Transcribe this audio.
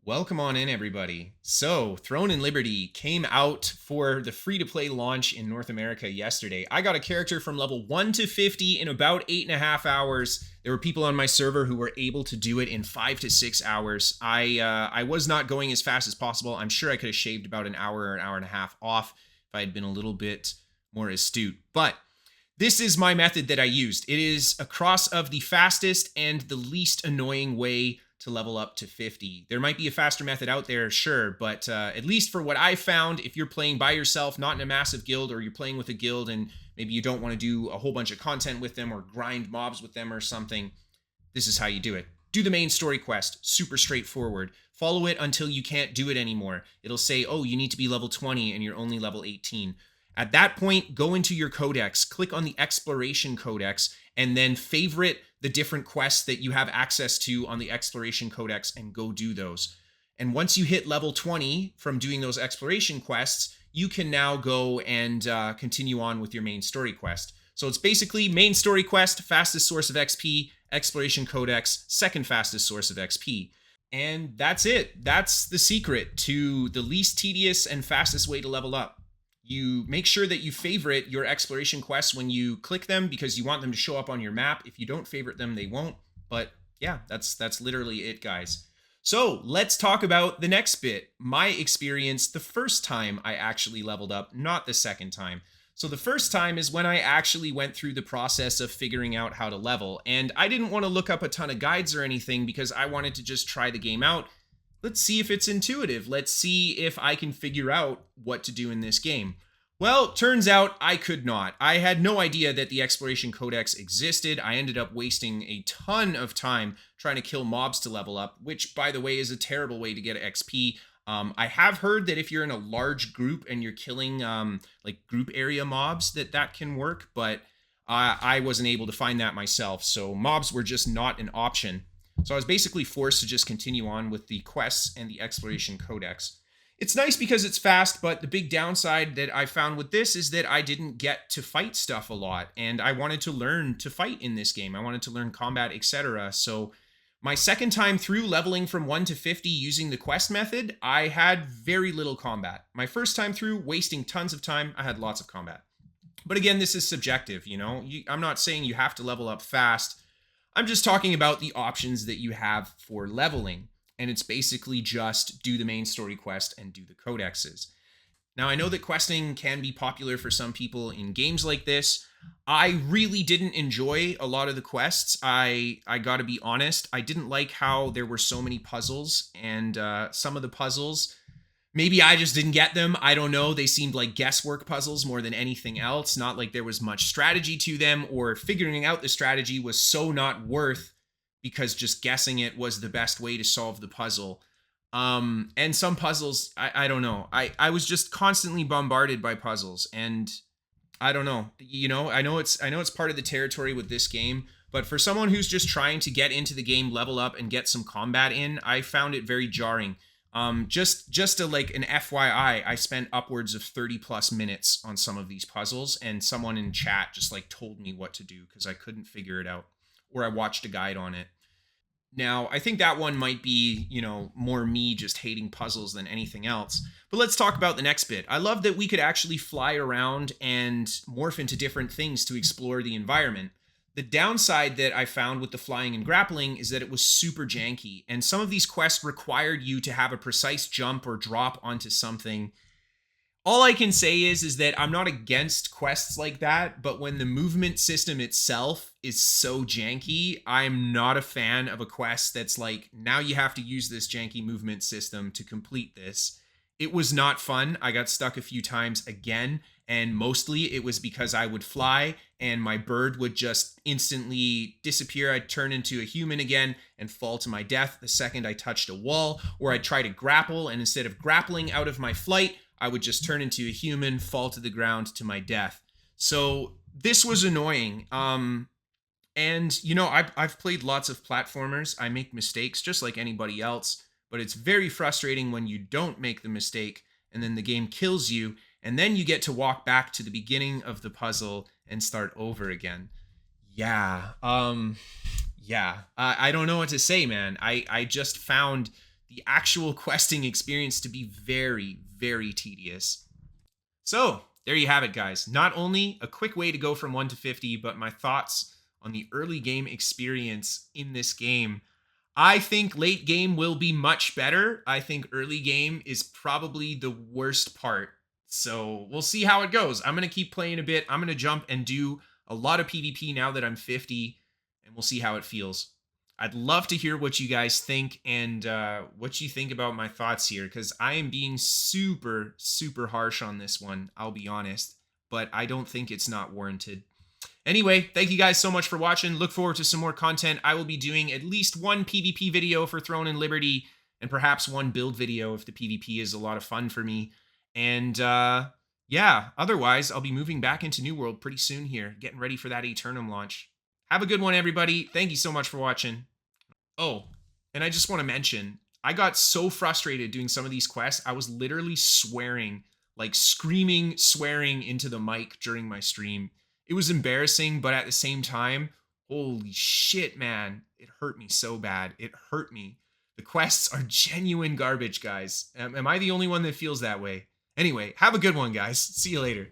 Welcome on in, everybody. So, Throne and Liberty came out for the free-to-play launch in North America yesterday. I got a character from level 1 to 50 in about 8.5 hours. There were people on my server who were able to do it in 5 to 6 hours. I was not going as fast as possible. I'm sure I could have shaved about an hour or an hour and a half off if I had been a little bit more astute. But this is my method that I used. It is a cross of the fastest and the least annoying way to level up to 50. There might be a faster method out there, sure, but at least for what I found, if you're playing by yourself, not in a massive guild, or you're playing with a guild and maybe you don't want to do a whole bunch of content with them or grind mobs with them or something, this is how you do it. Do the main story quest, super straightforward. Follow it until you can't do it anymore. It'll say, oh, you need to be level 20 and you're only level 18. At that point, go into your codex, click on the exploration codex, and then favorite the different quests that you have access to on the exploration codex and go do those. And once you hit level 20 from doing those exploration quests, you can now go and continue on with your main story quest. So it's basically main story quest, fastest source of XP, exploration codex, second fastest source of XP. And that's it. That's the secret to the least tedious and fastest way to level up. You make sure that you favorite your exploration quests when you click them because you want them to show up on your map. If you don't favorite them, they won't. But yeah, that's literally it, guys. So let's talk about the next bit. My experience the first time I actually leveled up, not the second time. So the first time is when I actually went through the process of figuring out how to level. And I didn't want to look up a ton of guides or anything because I wanted to just try the game out. Let's see if it's intuitive. Let's see if I can figure out what to do in this game. Well, turns out I could not. I had no idea that the exploration codex existed. I ended up wasting a ton of time trying to kill mobs to level up, which, by the way, is a terrible way to get XP. I have heard that if you're in a large group and you're killing like group area mobs, that can work, but I wasn't able to find that myself. So mobs were just not an option. So I was basically forced to just continue on with the quests and the exploration codex. It's nice because it's fast, but the big downside that I found with this is that I didn't get to fight stuff a lot, and I wanted to learn to fight in this game. I wanted to learn combat, etc. So my second time through leveling from 1 to 50 using the quest method, I had very little combat. My first time through, wasting tons of time, I had lots of combat. But again, this is subjective, you know? I'm not saying you have to level up fast. I'm just talking about the options that you have for leveling. And it's basically just do the main story quest and do the codexes. Now, I know that questing can be popular for some people in games like this. I really didn't enjoy a lot of the quests. I gotta be honest. I didn't like how there were so many puzzles, and some of the puzzles, maybe I just didn't get them. I don't know. They seemed like guesswork puzzles more than anything else. Not like there was much strategy to them, or figuring out the strategy was so not worth because just guessing it was the best way to solve the puzzle. And some puzzles, I don't know. I was just constantly bombarded by puzzles, and I don't know. You know, I know it's part of the territory with this game, but for someone who's just trying to get into the game, level up, and get some combat in, I found it very jarring. Just to like an FYI, I spent upwards of 30 plus minutes on some of these puzzles, and someone in chat just like told me what to do because I couldn't figure it out, or I watched a guide on it. Now, I think that one might be, you know, more me just hating puzzles than anything else. But let's talk about the next bit. I love that we could actually fly around and morph into different things to explore the environment. The downside that I found with the flying and grappling is that it was super janky, and some of these quests required you to have a precise jump or drop onto something. All I can say is that I'm not against quests like that, but when the movement system itself is so janky, I'm not a fan of a quest that's like, now you have to use this janky movement system to complete this. It was not fun. I got stuck a few times again, and mostly it was because I would fly and my bird would just instantly disappear. I'd turn into a human again and fall to my death the second I touched a wall, or I'd try to grapple, and instead of grappling out of my flight, I would just turn into a human, fall to the ground to my death. So this was annoying. And, you know, I've played lots of platformers. I make mistakes just like anybody else, but it's very frustrating when you don't make the mistake and then the game kills you, and then you get to walk back to the beginning of the puzzle and start over again. Yeah. I don't know what to say, man. I just found the actual questing experience to be very, very tedious. So, there you have it, guys. Not only a quick way to go from 1 to 50, but my thoughts on the early game experience in this game. I think late game will be much better. I think early game is probably the worst part. So we'll see how it goes. I'm going to keep playing a bit. I'm going to jump and do a lot of PvP now that I'm 50, and we'll see how it feels. I'd love to hear what you guys think and what you think about my thoughts here, because I am being super, super harsh on this one, I'll be honest, but I don't think it's not warranted. Anyway, thank you guys so much for watching. Look forward to some more content. I will be doing at least one PvP video for Throne and Liberty, and perhaps one build video if the PvP is a lot of fun for me. And yeah, otherwise, I'll be moving back into New World pretty soon here, getting ready for that Eternum launch. Have a good one, everybody. Thank you so much for watching. Oh, and I just want to mention, I got so frustrated doing some of these quests, I was literally swearing, like screaming, swearing into the mic during my stream. It was embarrassing, but at the same time, holy shit, man. It hurt me so bad. It hurt me. The quests are genuine garbage, guys. Am I the only one that feels that way? Anyway, have a good one, guys. See you later.